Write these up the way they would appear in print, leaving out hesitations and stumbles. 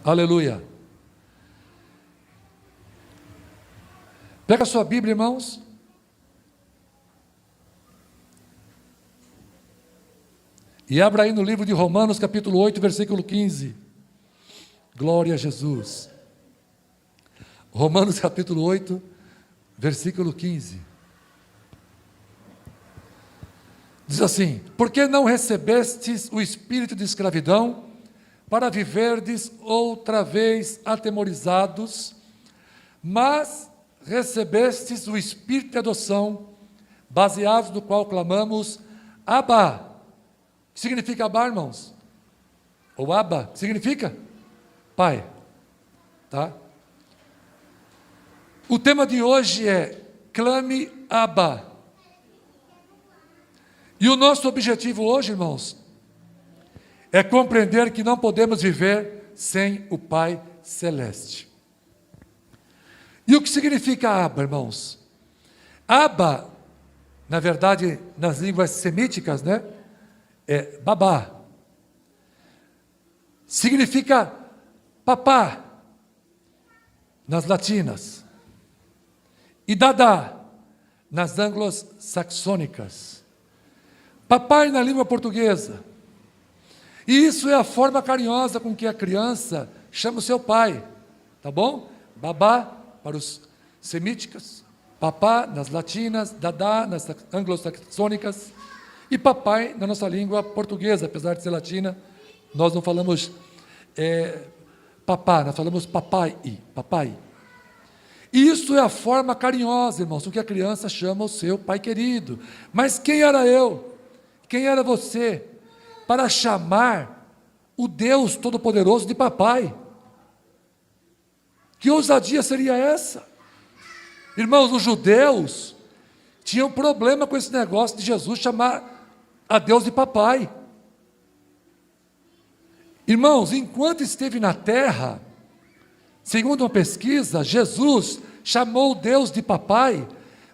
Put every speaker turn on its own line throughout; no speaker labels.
Aleluia. Pega a sua Bíblia, irmãos. E abra aí no livro de Romanos, capítulo 8, versículo 15. Glória a Jesus. Romanos, capítulo 8, versículo 15. Diz assim: porque não recebestes o espírito de escravidão, para viverdes outra vez atemorizados, mas recebestes o espírito de adoção, baseados no qual clamamos, Abba. O que significa Abba, irmãos? Ou Abba, significa Pai. Tá? O tema de hoje é clame Abba. E o nosso objetivo hoje, irmãos, é compreender que não podemos viver sem o Pai Celeste. E o que significa Abba, irmãos? Abba, na verdade, nas línguas semíticas, né? É babá. Significa papá, nas latinas. E dadá, nas anglo-saxônicas. Papai na língua portuguesa. E isso é a forma carinhosa com que a criança chama o seu pai. Tá bom? Babá para os semíticos, papá nas latinas, dadá nas anglo-saxônicas e papai na nossa língua portuguesa, apesar de ser latina, nós não falamos papá, nós falamos papai. E isso é a forma carinhosa, irmãos, com que a criança chama o seu pai querido. Mas quem era eu? Quem era você para chamar o Deus Todo-Poderoso de papai? Que ousadia seria essa? Irmãos, os judeus tinham problema com esse negócio de Jesus chamar a Deus de papai. Irmãos, enquanto esteve na terra, segundo uma pesquisa, Jesus chamou Deus de papai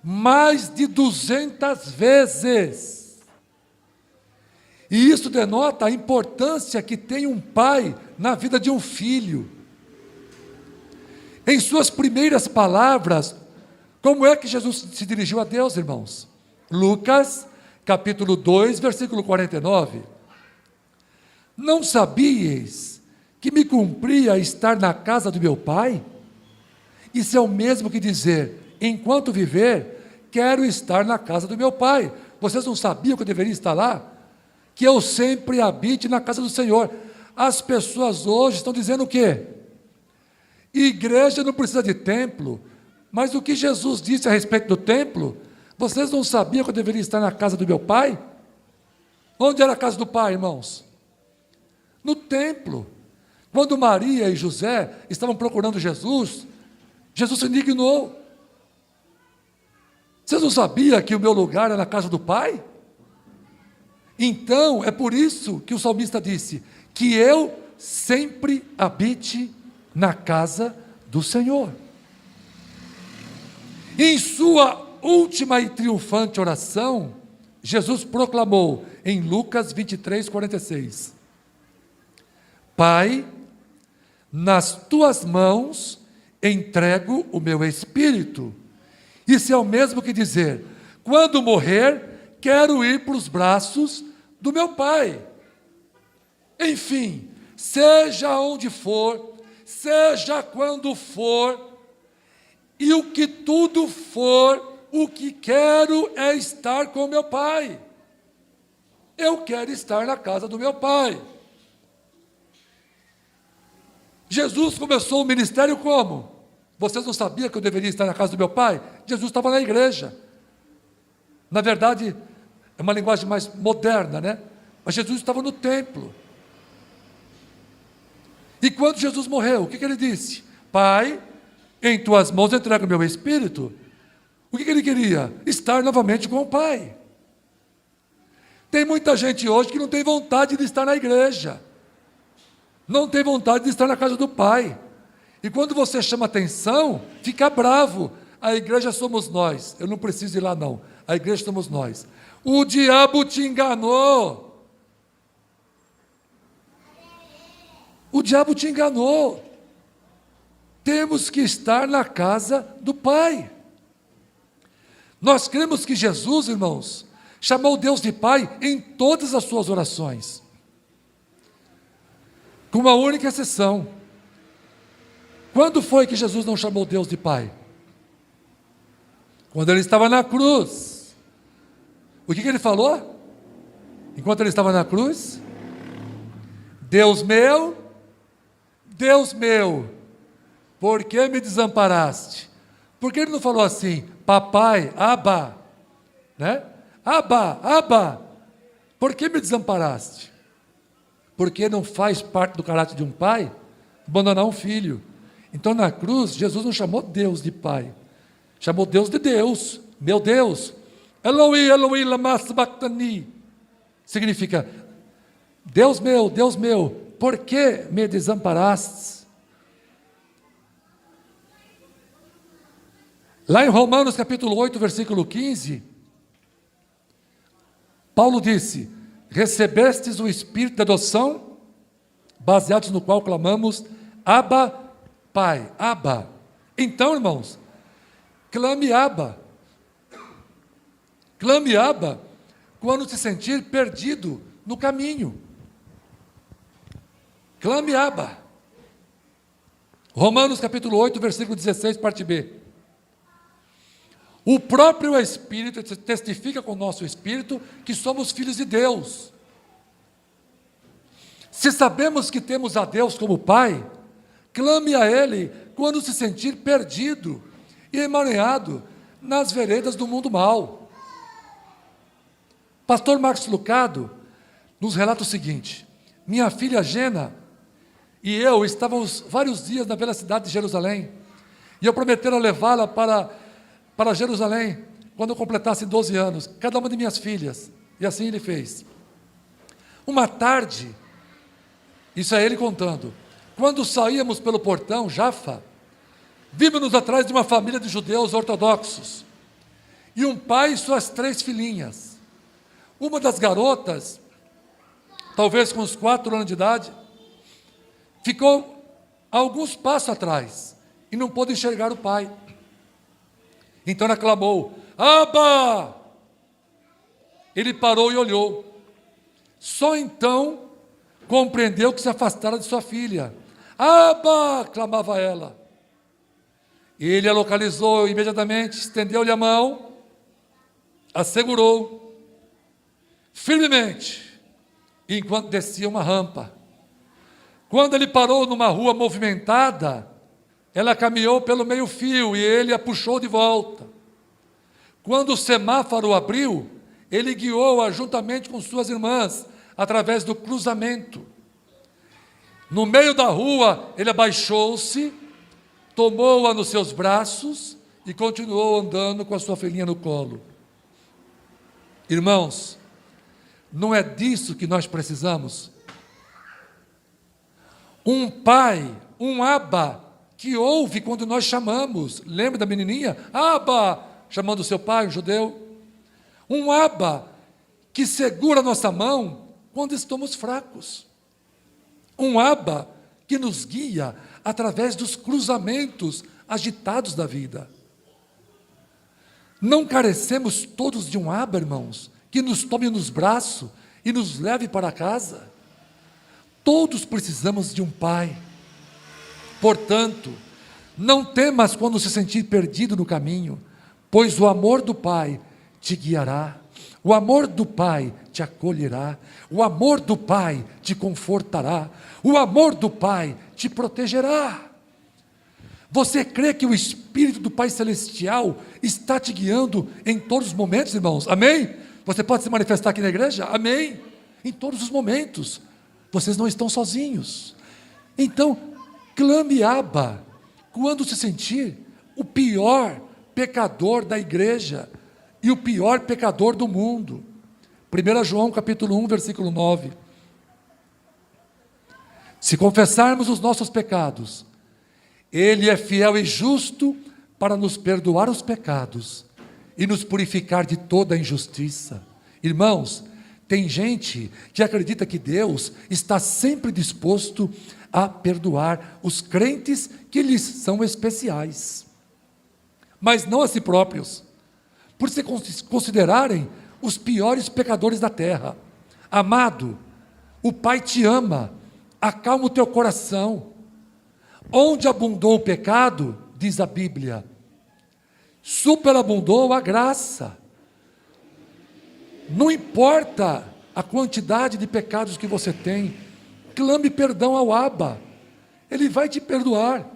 mais de 200 vezes. E isso denota a importância que tem um pai na vida de um filho. Em suas primeiras palavras, como é que Jesus se dirigiu a Deus, irmãos? Lucas, capítulo 2, versículo 49. Não sabíeis que me cumpria estar na casa do meu pai? Isso é o mesmo que dizer, enquanto viver, quero estar na casa do meu pai. Vocês não sabiam que eu deveria estar lá? Que eu sempre habite na casa do Senhor. As pessoas hoje estão dizendo o quê? Igreja não precisa de templo, mas o que Jesus disse a respeito do templo? Vocês não sabiam que eu deveria estar na casa do meu pai? Onde era a casa do pai, irmãos? No templo. Quando Maria e José estavam procurando Jesus, Jesus se indignou. Vocês não sabiam que o meu lugar era na casa do pai? Então, é por isso que o salmista disse, que eu sempre habite na casa do Senhor. Em sua última e triunfante oração, Jesus proclamou em Lucas 23, 46, Pai, nas tuas mãos entrego o meu espírito. Isso é o mesmo que dizer, quando morrer, quero ir para os braços do meu Pai. Enfim, seja onde for, seja quando for, e o que tudo for, o que quero é estar com meu Pai. Eu quero estar na casa do meu Pai. Jesus começou o ministério como? Vocês não sabiam que eu deveria estar na casa do meu Pai? Jesus estava na igreja. Na verdade, é uma linguagem mais moderna, né? Mas Jesus estava no templo. E quando Jesus morreu, o que ele disse? Pai, em tuas mãos entrego o meu espírito. O que ele queria? Estar novamente com o Pai. Tem muita gente hoje que não tem vontade de estar na igreja. Não tem vontade de estar na casa do Pai. E quando você chama atenção, fica bravo. A igreja somos nós. Eu não preciso ir lá não. A igreja somos nós. O diabo te enganou. O diabo te enganou. Temos que estar na casa do Pai. Nós cremos que Jesus, irmãos, chamou Deus de Pai em todas as suas orações, com uma única exceção. Quando foi que Jesus não chamou Deus de Pai? Quando ele estava na cruz. O que ele falou? Enquanto ele estava na cruz: Deus meu, por que me desamparaste? Por que ele não falou assim, papai, Abba, né? Abba, por que me desamparaste? Porque não faz parte do caráter de um pai abandonar um filho. Então na cruz, Jesus não chamou Deus de pai, chamou Deus de Deus, meu Deus. Eloi, Eloi, lama sabachthani. Significa, Deus meu, por que me desamparaste? Lá em Romanos capítulo 8, versículo 15, Paulo disse: recebestes o Espírito de adoção, baseados no qual clamamos, Abba, Pai, Abba. Então, irmãos, clame Abba quando se sentir perdido no caminho. Clame Abba. Romanos capítulo 8, versículo 16, parte B. O próprio Espírito testifica com o nosso Espírito que somos filhos de Deus. Se sabemos que temos a Deus como Pai, clame a Ele quando se sentir perdido e emaranhado nas veredas do mundo mau. Pastor Marcos Lucado nos relata o seguinte: minha filha Gena e eu estávamos vários dias na bela cidade de Jerusalém, e eu prometera levá-la para Jerusalém, quando eu completasse 12 anos, cada uma de minhas filhas, e assim ele fez. Uma tarde, isso é ele contando, quando saíamos pelo portão, Jafa, vimos-nos atrás de uma família de judeus ortodoxos, e um pai e suas 3 filhinhas. Uma das garotas, talvez com uns 4 anos de idade, ficou alguns passos atrás, e não pôde enxergar o pai. Então ela clamou, Abba! Ele parou e olhou. Só então compreendeu que se afastara de sua filha. Abba! Clamava ela. Ele a localizou imediatamente, estendeu-lhe a mão, a segurou firmemente, enquanto descia uma rampa. Quando ele parou numa rua movimentada, ela caminhou pelo meio-fio e ele a puxou de volta. Quando o semáforo abriu, ele guiou-a juntamente com suas irmãs, através do cruzamento. No meio da rua, ele abaixou-se, tomou-a nos seus braços e continuou andando com a sua filhinha no colo. Irmãos, não é disso que nós precisamos? Um pai, um Abba, que ouve quando nós chamamos. Lembra da menininha? Abba, chamando o seu pai, um judeu. Um Abba que segura a nossa mão quando estamos fracos. Um Abba que nos guia através dos cruzamentos agitados da vida. Não carecemos todos de um Abba, irmãos, que nos tome nos braços e nos leve para casa? Todos precisamos de um pai. Portanto, não temas quando se sentir perdido no caminho, pois o amor do Pai te guiará, o amor do Pai te acolherá, o amor do Pai te confortará, o amor do Pai te protegerá. Você crê que o Espírito do Pai Celestial está te guiando em todos os momentos, irmãos? Amém? Você pode se manifestar aqui na igreja? Amém? Em todos os momentos. Vocês não estão sozinhos. Então, clame Abba quando se sentir o pior pecador da igreja e o pior pecador do mundo. 1 João capítulo 1, versículo 9. Se confessarmos os nossos pecados, Ele é fiel e justo para nos perdoar os pecados e nos purificar de toda a injustiça. Irmãos, tem gente que acredita que Deus está sempre disposto a perdoar os crentes que lhes são especiais, mas não a si próprios, por se considerarem os piores pecadores da terra. Amado, o Pai te ama, acalma o teu coração. Onde abundou o pecado, diz a Bíblia, superabundou a graça. Não importa a quantidade de pecados que você tem, clame perdão ao Abba, Ele vai te perdoar.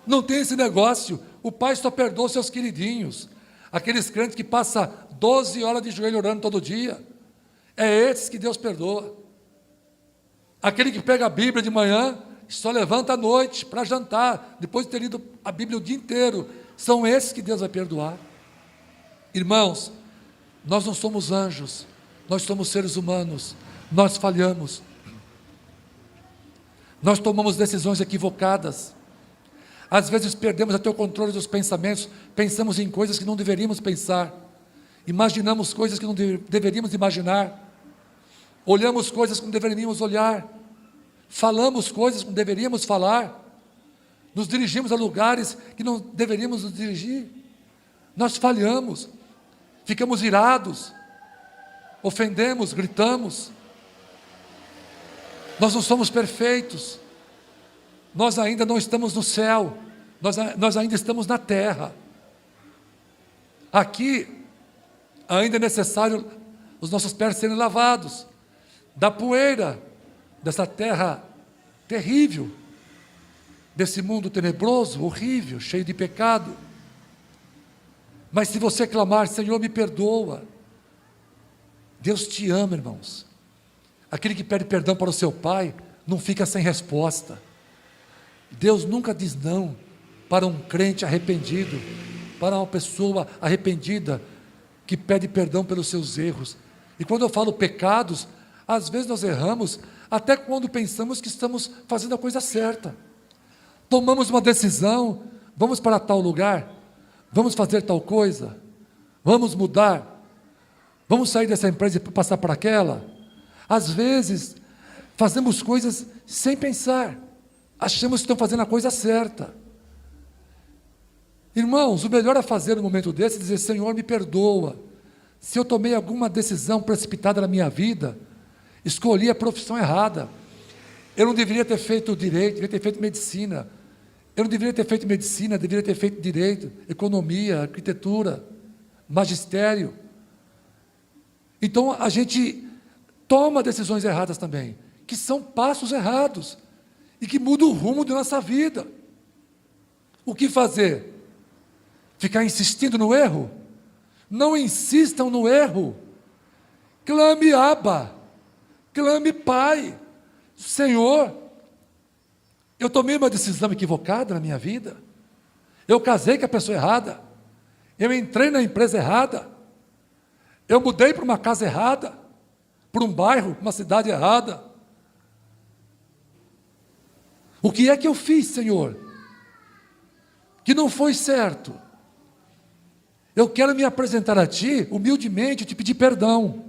Não tem esse negócio, o Pai só perdoa seus queridinhos, aqueles crentes que passam 12 horas de joelho orando todo dia, é esses que Deus perdoa. Aquele que pega a Bíblia de manhã, só levanta à noite para jantar, depois de ter lido a Bíblia o dia inteiro, são esses que Deus vai perdoar. Irmãos, nós não somos anjos, nós somos seres humanos, nós falhamos, nós tomamos decisões equivocadas, às vezes perdemos até o controle dos pensamentos, pensamos em coisas que não deveríamos pensar, imaginamos coisas que não deveríamos imaginar, olhamos coisas que não deveríamos olhar, falamos coisas que não deveríamos falar, nos dirigimos a lugares que não deveríamos nos dirigir, nós falhamos, ficamos irados, ofendemos, gritamos, nós não somos perfeitos, nós ainda não estamos no céu, nós ainda estamos na terra. Aqui, ainda é necessário os nossos pés serem lavados, da poeira, dessa terra terrível, desse mundo tenebroso, horrível, cheio de pecado. Mas se você clamar, Senhor, me perdoa, Deus te ama, irmãos. Aquele que pede perdão para o seu pai, não fica sem resposta. Deus nunca diz não para um crente arrependido, para uma pessoa arrependida, que pede perdão pelos seus erros. E quando eu falo pecados, às vezes nós erramos, até quando pensamos que estamos fazendo a coisa certa. Tomamos uma decisão, vamos para tal lugar, vamos fazer tal coisa, vamos mudar, vamos sair dessa empresa e passar para aquela. Às vezes, fazemos coisas sem pensar, achamos que estamos fazendo a coisa certa. Irmãos, o melhor a fazer no momento desse é dizer, Senhor, me perdoa, se eu tomei alguma decisão precipitada na minha vida, escolhi a profissão errada, eu não deveria ter feito direito, deveria ter feito medicina, eu não deveria ter feito medicina, deveria ter feito direito, economia, arquitetura, magistério. Então a gente toma decisões erradas também, que são passos errados, e que mudam o rumo da nossa vida. O que fazer? Ficar insistindo no erro? Não insistam no erro, clame Abba, clame Pai, Senhor, eu tomei uma decisão equivocada na minha vida, eu casei com a pessoa errada, eu entrei na empresa errada, eu mudei para uma casa errada, para um bairro, uma cidade errada. O que é que eu fiz, Senhor, que não foi certo? Eu quero me apresentar a Ti, humildemente, te pedir perdão.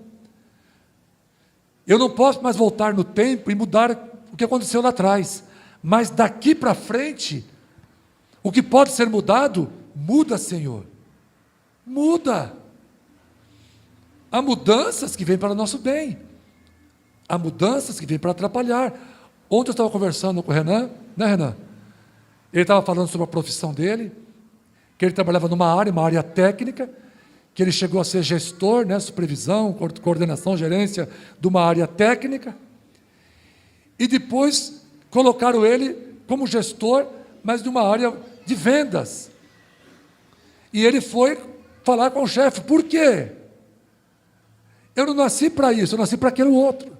Eu não posso mais voltar no tempo e mudar o que aconteceu lá atrás, mas daqui para frente, o que pode ser mudado, muda, Senhor, muda. Há mudanças que vêm para o nosso bem, há mudanças que vêm para atrapalhar. Ontem eu estava conversando com o Renan, né, Renan? Ele estava falando sobre a profissão dele, que ele trabalhava numa área técnica, que ele chegou a ser gestor, né, supervisão, coordenação, gerência de uma área técnica, e depois colocaram ele como gestor, mas de uma área de vendas. E ele foi falar com o chefe, por quê? Eu não nasci para isso, eu nasci para aquele outro.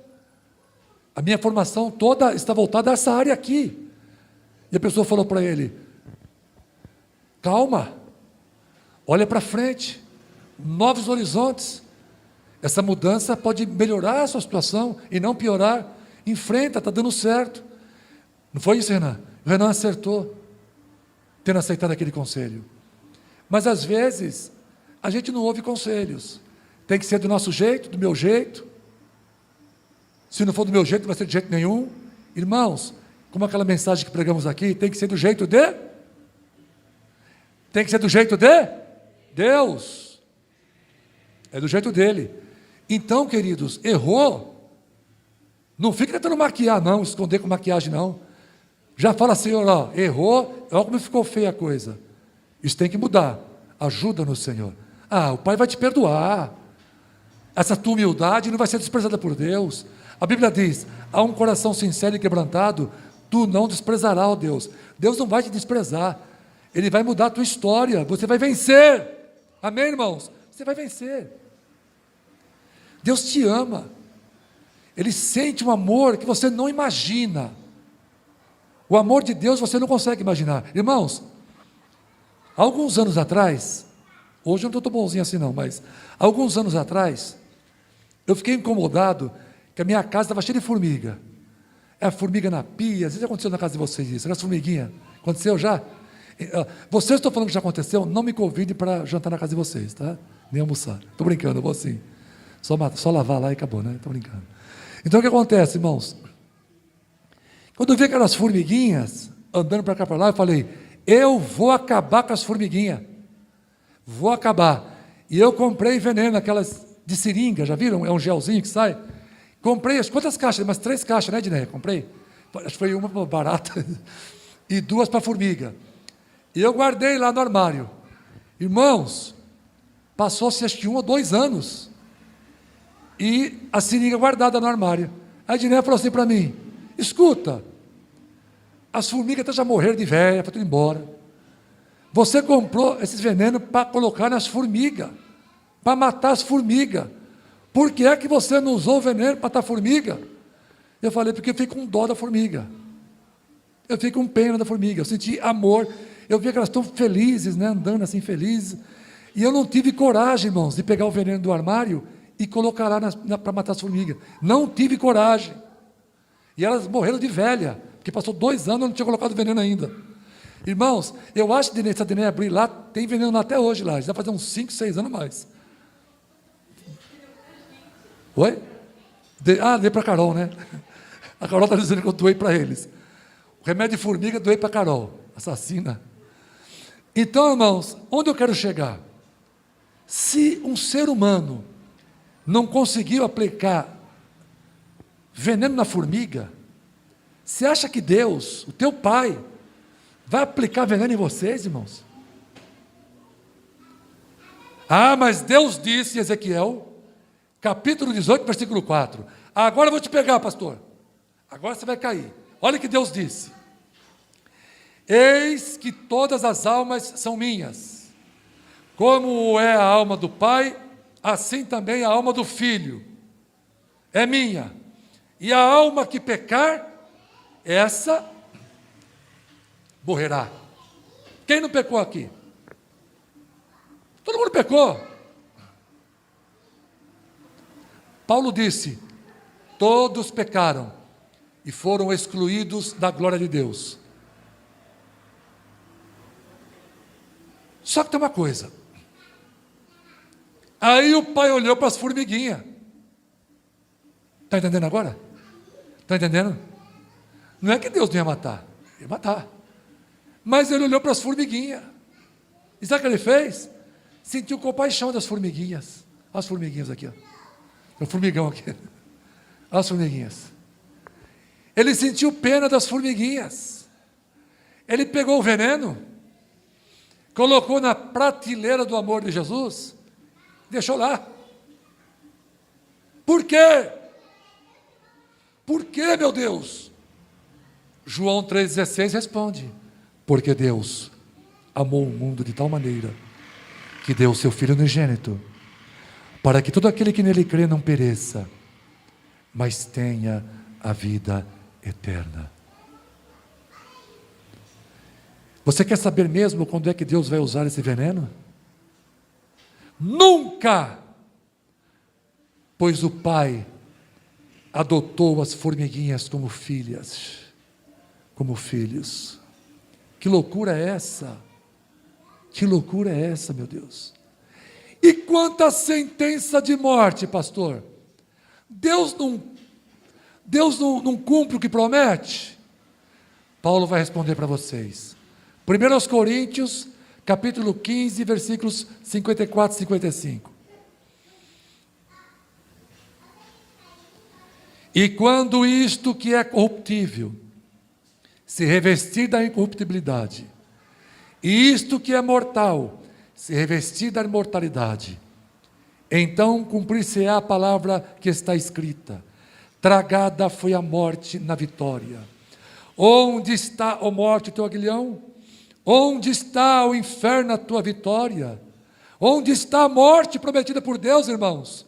A minha formação toda está voltada a essa área aqui. E a pessoa falou para ele, calma, olha para frente, novos horizontes, essa mudança pode melhorar a sua situação e não piorar, enfrenta, está dando certo. Não foi isso, Renan? O Renan acertou, tendo aceitado aquele conselho. Mas às vezes, a gente não ouve conselhos, tem que ser do nosso jeito, do meu jeito. Se não for do meu jeito, não vai ser de jeito nenhum. Irmãos, como aquela mensagem que pregamos aqui, tem que ser do jeito de? Tem que ser do jeito de? Deus. É do jeito dele. Então, queridos, errou. Não fica tentando maquiar, não, esconder com maquiagem, não. Já fala, Senhor, ó, errou, olha como ficou feia a coisa. Isso tem que mudar. Ajuda-nos, Senhor. O Pai vai te perdoar. Essa tua humildade não vai ser desprezada por Deus. A Bíblia diz, há um coração sincero e quebrantado, tu não desprezarás, ó Deus. Deus não vai te desprezar. Ele vai mudar a tua história. Você vai vencer. Amém, irmãos? Você vai vencer. Deus te ama. Ele sente um amor que você não imagina. O amor de Deus você não consegue imaginar. Irmãos, há alguns anos atrás, hoje eu não estou tão bonzinho assim não, mas há alguns anos atrás, eu fiquei incomodado que a minha casa estava cheia de formiga. É formiga na pia, às vezes já aconteceu na casa de vocês isso, aquelas formiguinhas. Aconteceu já? Vocês estão falando que já aconteceu, não me convide para jantar na casa de vocês, tá? Nem almoçar. Estou brincando, eu vou assim. Só lavar lá e acabou, né? Estou brincando. Então o que acontece, irmãos? Quando eu vi aquelas formiguinhas andando para cá para lá, eu falei, eu vou acabar com as formiguinhas. Vou acabar. E eu comprei veneno, aquelas de seringa, já viram? É um gelzinho que sai. Comprei, quantas caixas? Umas 3 caixas, né, Edneia? Comprei. Acho que foi uma barata e 2 para formiga. E eu guardei lá no armário. Irmãos, passou-se acho que 1 ou 2 anos. E a seringa guardada no armário. A Edneia falou assim para mim, escuta, as formigas até já morreram de velha, para tudo embora. Você comprou esses venenos para colocar nas formigas, para matar as formigas. Por que é que você não usou o veneno para matar a formiga? Eu falei, porque eu fiquei com dó da formiga. Eu fiquei com pena da formiga, eu senti amor. Eu vi que elas estão felizes, né, andando assim felizes. E eu não tive coragem, irmãos, de pegar o veneno do armário e colocar lá para matar as formigas. Não tive coragem. E elas morreram de velha, porque passou 2 anos e eu não tinha colocado veneno ainda. Irmãos, eu acho que se a Diné abrir lá, tem veneno lá até hoje lá. Já vai fazer uns 5, 6 anos mais. Oi? Dei para a Carol, né? A Carol está dizendo que eu doei para eles. O remédio de formiga doei para a Carol, assassina. Então, irmãos, onde eu quero chegar? Se um ser humano não conseguiu aplicar veneno na formiga, você acha que Deus, o teu Pai, vai aplicar veneno em vocês, irmãos? Mas Deus disse em Ezequiel, capítulo 18, versículo 4, agora eu vou te pegar, pastor, agora você vai cair. Olha o que Deus disse, eis que todas as almas são minhas, como é a alma do Pai, assim também a alma do Filho é minha, e a alma que pecar, essa morrerá. Quem não pecou aqui? Todo mundo pecou. Paulo disse, todos pecaram e foram excluídos da glória de Deus. Só que tem uma coisa. Aí o pai olhou para as formiguinhas. Está entendendo agora? Está entendendo? Não é que Deus não ia matar. Ia matar. Mas ele olhou para as formiguinhas. E sabe o que ele fez? Sentiu compaixão das formiguinhas. Olha as formiguinhas aqui. Tem um formigão aqui. Olha as formiguinhas. Ele sentiu pena das formiguinhas. Ele pegou o veneno, colocou na prateleira do amor de Jesus, deixou lá. Por quê? Por quê, meu Deus? João 3,16 responde, porque Deus amou o mundo de tal maneira, que deu o seu Filho unigênito, para que todo aquele que nele crê não pereça, mas tenha a vida eterna. Você quer saber mesmo quando é que Deus vai usar esse veneno? Nunca! Pois o Pai adotou as formiguinhas como filhas, como filhos. Que loucura é essa? Que loucura é essa, meu Deus? E quanto à sentença de morte, pastor? Deus Deus não cumpre o que promete? Paulo vai responder para vocês. 1 Coríntios, capítulo 15, versículos 54 e 55. E quando isto que é corruptível se revestir da incorruptibilidade, e isto que é mortal se revestir da imortalidade, então cumprir-se-á a palavra que está escrita: tragada foi a morte na vitória. Onde está, ó morte, teu aguilhão? Onde está o inferno, a tua vitória? Onde está a morte prometida por Deus, irmãos?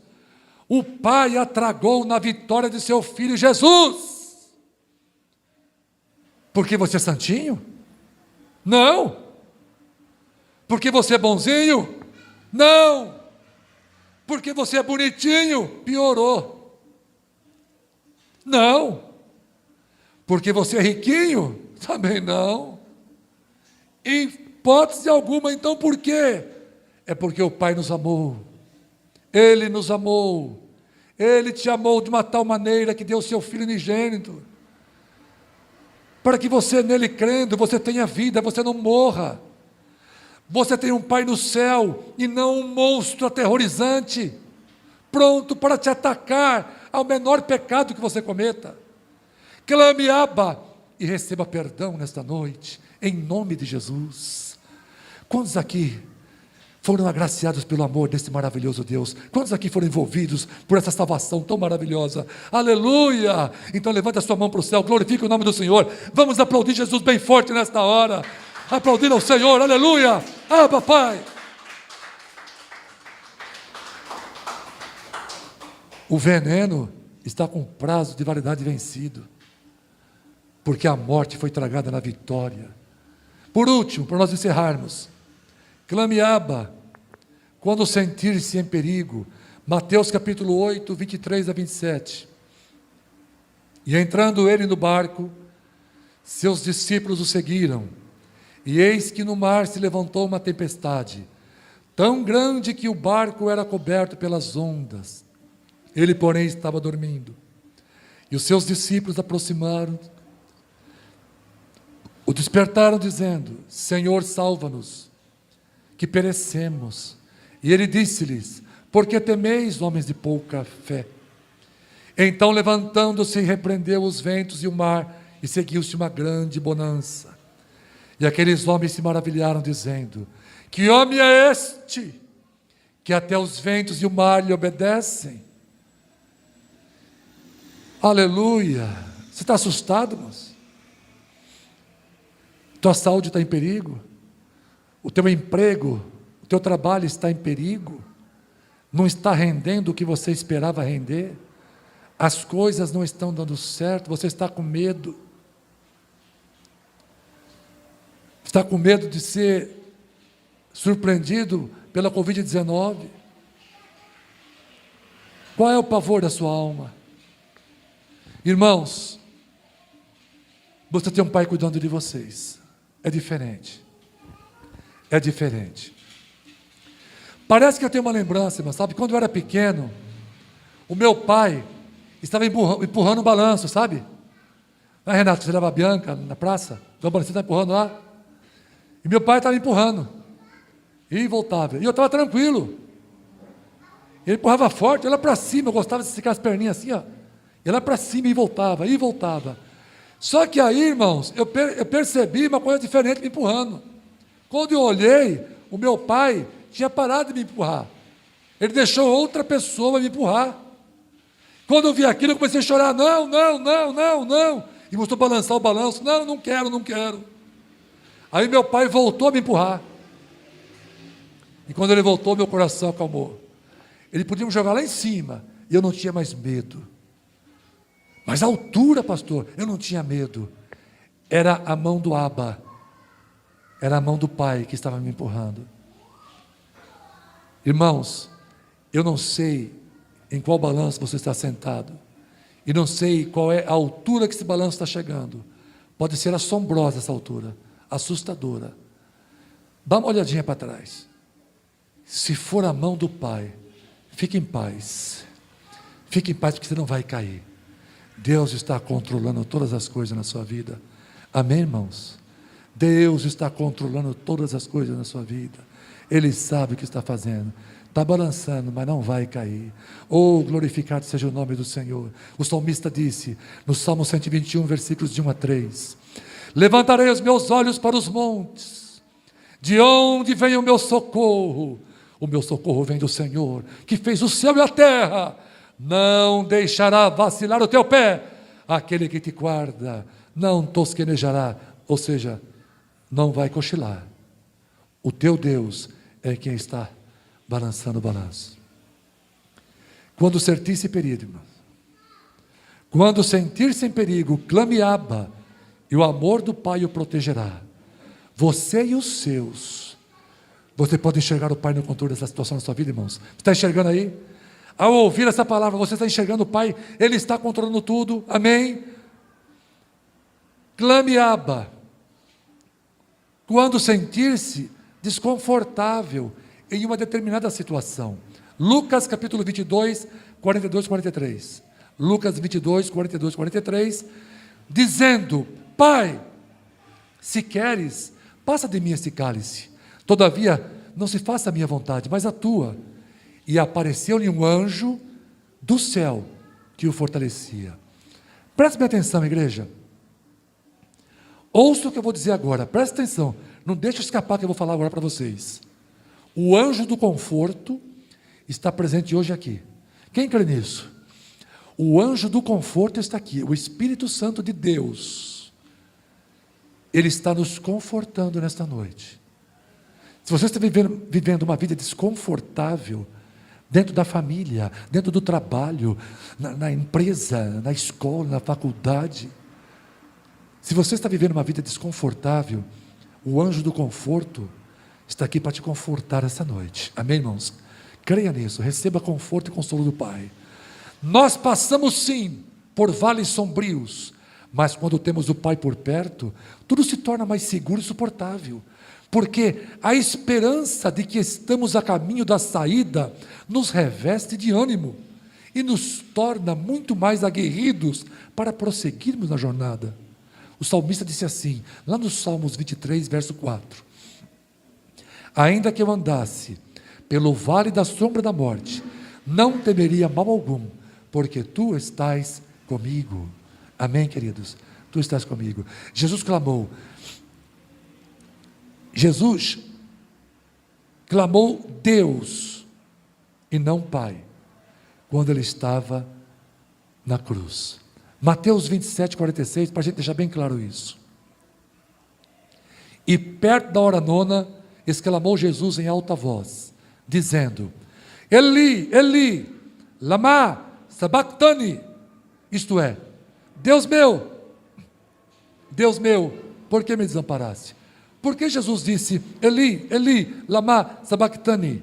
O Pai a tragou na vitória de seu Filho Jesus. Porque você é santinho? Não. Porque você é bonzinho? Não. Porque você é bonitinho? Piorou. Não. Porque você é riquinho? Também não. Em hipótese alguma, então por quê? É porque o Pai nos amou. Ele nos amou. Ele te amou de uma tal maneira que deu seu Filho unigênito, para que você nele crendo, você tenha vida, você não morra. Você tem um Pai no céu e não um monstro aterrorizante, pronto para te atacar ao menor pecado que você cometa. Clame Abba e receba perdão nesta noite, em nome de Jesus. Quantos aqui foram agraciados pelo amor desse maravilhoso Deus? Quantos aqui foram envolvidos por essa salvação tão maravilhosa? Aleluia! Então levante a sua mão para o céu, glorifique o nome do Senhor. Vamos aplaudir Jesus bem forte nesta hora. Aplaudir ao Senhor, aleluia! Abba, Pai! O veneno está com prazo de validade vencido, porque a morte foi tragada na vitória. Por último, para nós encerrarmos, clame Abba quando sentir-se em perigo. Mateus capítulo 8, 23 a 27. E entrando ele no barco, seus discípulos o seguiram. E eis que no mar se levantou uma tempestade, tão grande que o barco era coberto pelas ondas. Ele, porém, estava dormindo. E os seus discípulos aproximaram, o despertaram, dizendo: Senhor, salva-nos, que perecemos. E ele disse-lhes: por que temeis, homens de pouca fé? Então, levantando-se, repreendeu os ventos e o mar, e seguiu-se uma grande bonança. E aqueles homens se maravilharam, dizendo: que homem é este, que até os ventos e o mar lhe obedecem? Aleluia! Você está assustado, irmãos? Tua saúde está em perigo? O teu emprego, o teu trabalho está em perigo? Não está rendendo o que você esperava render? As coisas não estão dando certo, você está com medo? Está com medo de ser surpreendido pela Covid-19? Qual é o pavor da sua alma? Irmãos, você tem um Pai cuidando de vocês. É diferente. É diferente. Parece que eu tenho uma lembrança, irmão, sabe? Quando eu era pequeno, o meu pai estava empurrando um balanço, sabe? Ah, Renato, você leva a Bianca na praça? Então, você está empurrando lá? E meu pai estava empurrando. E voltava. E eu estava tranquilo. Ele empurrava forte, eu ia lá para cima, eu gostava de esticar as perninhas assim, ó. Ia lá para cima e voltava, e voltava. Só que aí, irmãos, eu percebi uma coisa diferente me empurrando. Quando eu olhei, o meu pai tinha parado de me empurrar. Ele deixou outra pessoa me empurrar. Quando eu vi aquilo, eu comecei a chorar. Não, não, não, não, não. E mostrou balançar o balanço. Não, não quero, não quero. Aí meu pai voltou a me empurrar. E quando ele voltou, meu coração acalmou. Ele podia me jogar lá em cima, e eu não tinha mais medo. Mas a altura, pastor, eu não tinha medo. Era a mão do Abba. Era a mão do Pai que estava me empurrando. Irmãos, eu não sei em qual balanço você está sentado. E não sei qual é a altura que esse balanço está chegando. Pode ser assombrosa essa altura, assustadora. Dá uma olhadinha para trás. Se for a mão do Pai, fique em paz. Fique em paz porque você não vai cair. Deus está controlando todas as coisas na sua vida. Amém, irmãos? Deus está controlando todas as coisas na sua vida. Ele sabe o que está fazendo. Está balançando, mas não vai cair. Oh, glorificado seja o nome do Senhor. O salmista disse, no Salmo 121, versículos de 1 a 3, levantarei os meus olhos para os montes, de onde vem o meu socorro? O meu socorro vem do Senhor, que fez o céu e a terra. Não deixará vacilar o teu pé. Aquele que te guarda não tosquenejará, ou seja, não vai cochilar. O teu Deus é quem está balançando o balanço. Quando sentir-se perigo, irmão, quando sentir-se em perigo, clame Abba, e o amor do Pai o protegerá. Você e os seus. Você pode enxergar o Pai no controle dessa situação na sua vida, irmãos? Você está enxergando aí? Ao ouvir essa palavra, você está enxergando o Pai? Ele está controlando tudo, amém? Clame Abba. Quando sentir-se desconfortável em uma determinada situação. Lucas capítulo 22, 42, 43. Lucas 22, 42, 43, dizendo, Pai, se queres, passa de mim esse cálice. Todavia, não se faça a minha vontade, mas a tua. E apareceu-lhe um anjo do céu que o fortalecia. Preste bem atenção, igreja. Ouça o que eu vou dizer agora, preste atenção. Não deixe escapar o que eu vou falar agora para vocês. O anjo do conforto está presente hoje aqui. Quem crê nisso? O anjo do conforto está aqui, o Espírito Santo de Deus. Ele está nos confortando nesta noite. Se você está vivendo uma vida desconfortável, dentro da família, dentro do trabalho, na empresa, na escola, na faculdade, se você está vivendo uma vida desconfortável, o anjo do conforto está aqui para te confortar essa noite. Amém, irmãos? Creia nisso, receba conforto e consolo do Pai. Nós passamos sim por vales sombrios, mas quando temos o Pai por perto, tudo se torna mais seguro e suportável, porque a esperança de que estamos a caminho da saída nos reveste de ânimo e nos torna muito mais aguerridos para prosseguirmos na jornada. O salmista disse assim, lá nos Salmos 23, verso 4, ainda que eu andasse pelo vale da sombra da morte, não temeria mal algum, porque tu estás comigo. Amém, queridos? Tu estás comigo. Jesus clamou Deus e não Pai, quando ele estava na cruz. Mateus 27, 46, para a gente deixar bem claro isso. E perto da hora nona, exclamou Jesus em alta voz, dizendo, Eli, Eli, lama sabachthani, isto é, Deus meu, por que me desamparaste? Por que Jesus disse, Eli, Eli, lama sabachthani?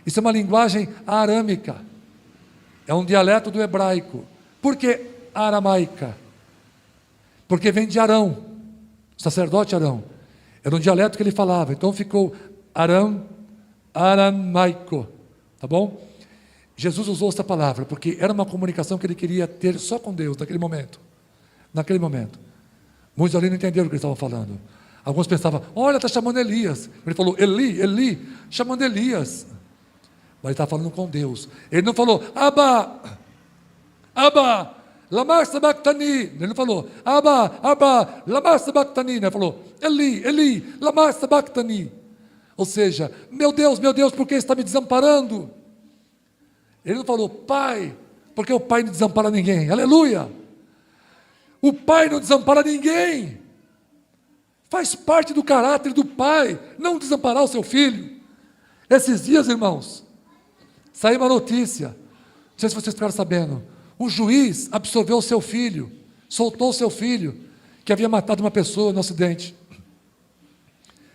Isso é uma linguagem arâmica, é um dialeto do hebraico. Por que aramaica? Porque vem de Arão, sacerdote Arão, era um dialeto que ele falava, então ficou aramaico, tá bom? Jesus usou essa palavra, porque era uma comunicação que ele queria ter só com Deus, naquele momento, muitos ali não entenderam o que ele estava falando, alguns pensavam, olha, está chamando Elias, ele falou, Eli, Eli, chamando Elias, mas ele estava falando com Deus, ele não falou, Abba, lama sabachthani, ele não falou, Abba, lama sabachthani, ele falou, Eli, Eli, lama sabachthani, ou seja, meu Deus, por que está me desamparando? Ele não falou, Pai, porque o Pai não desampara ninguém, aleluia, o Pai não desampara ninguém, faz parte do caráter do Pai, não desamparar o seu filho. Esses dias, irmãos, saiu uma notícia, não sei se vocês ficaram sabendo, um juiz absorveu o seu filho, soltou o seu filho, que havia matado uma pessoa no acidente.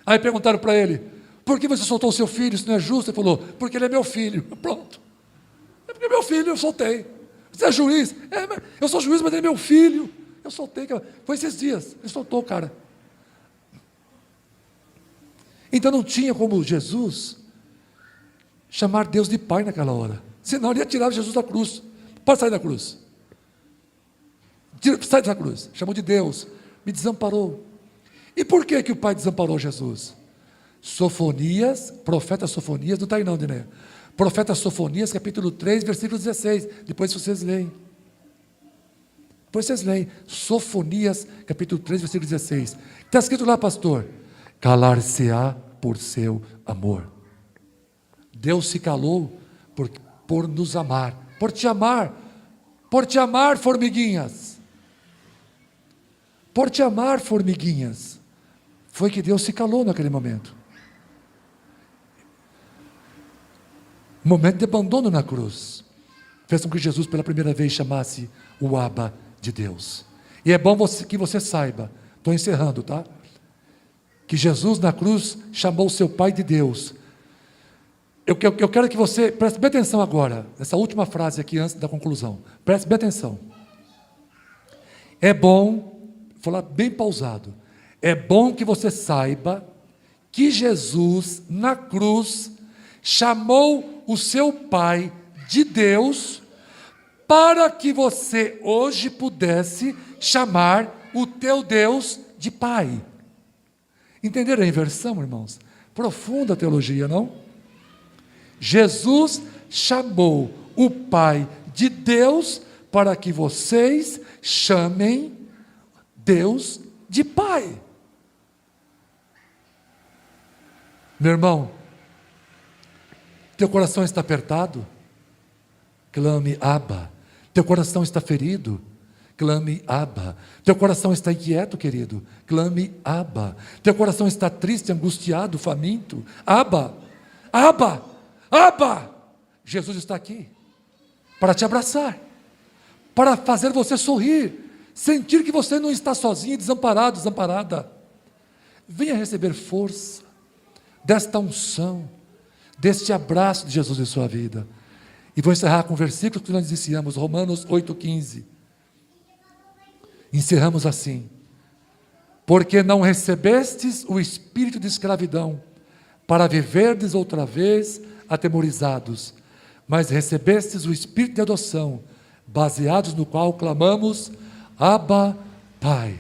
Aí perguntaram para ele, por que você soltou o seu filho, isso não é justo? Ele falou, porque ele é meu filho. Pronto, é porque é meu filho, eu soltei. Você é juiz? Eu sou juiz, mas ele é meu filho, eu soltei. Foi esses dias, ele soltou o cara. Então não tinha como Jesus chamar Deus de Pai naquela hora, senão ele ia tirar Jesus da cruz. Pode sair da cruz. Sai dessa cruz. Chamou de Deus. Me desamparou. E por que que o Pai desamparou Jesus? Sofonias, profeta Sofonias, não está aí não, Diné. Profeta Sofonias, capítulo 3, versículo 16. Depois vocês leem. Depois vocês leem. Sofonias, capítulo 3, versículo 16. Está escrito lá, pastor. Calar-se-á por seu amor. Deus se calou por nos amar. Por te amar. Por te amar, formiguinhas. Por te amar, formiguinhas. Foi que Deus se calou naquele momento. Momento de abandono na cruz. Fez com que Jesus pela primeira vez chamasse o Abba de Deus. E é bom que você saiba, estou encerrando, tá? Que Jesus na cruz chamou seu Pai de Deus. Eu quero que você preste bem atenção agora, nessa última frase aqui antes da conclusão. Preste bem atenção. É bom, vou falar bem pausado, é bom que você saiba que Jesus na cruz chamou o seu Pai de Deus para que você hoje pudesse chamar o teu Deus de Pai. Entenderam a inversão, irmãos? Profunda teologia, não? Jesus chamou o Pai de Deus para que vocês chamem Deus de Pai. Meu irmão, teu coração está apertado? Clame Abba. Teu coração está ferido? Clame Abba. Teu coração está inquieto, querido? Clame Abba. Teu coração está triste, angustiado, faminto? Abba. Abba. Abba. Jesus está aqui para te abraçar, para fazer você sorrir, sentir que você não está sozinho, desamparado, desamparada. Venha receber força desta unção, deste abraço de Jesus em sua vida. E vou encerrar com o versículo que nós iniciamos, Romanos 8,15. Encerramos assim: porque não recebestes o espírito de escravidão, para viverdes outra vez atemorizados, mas recebestes o espírito de adoção, baseados no qual clamamos, Abba, Pai.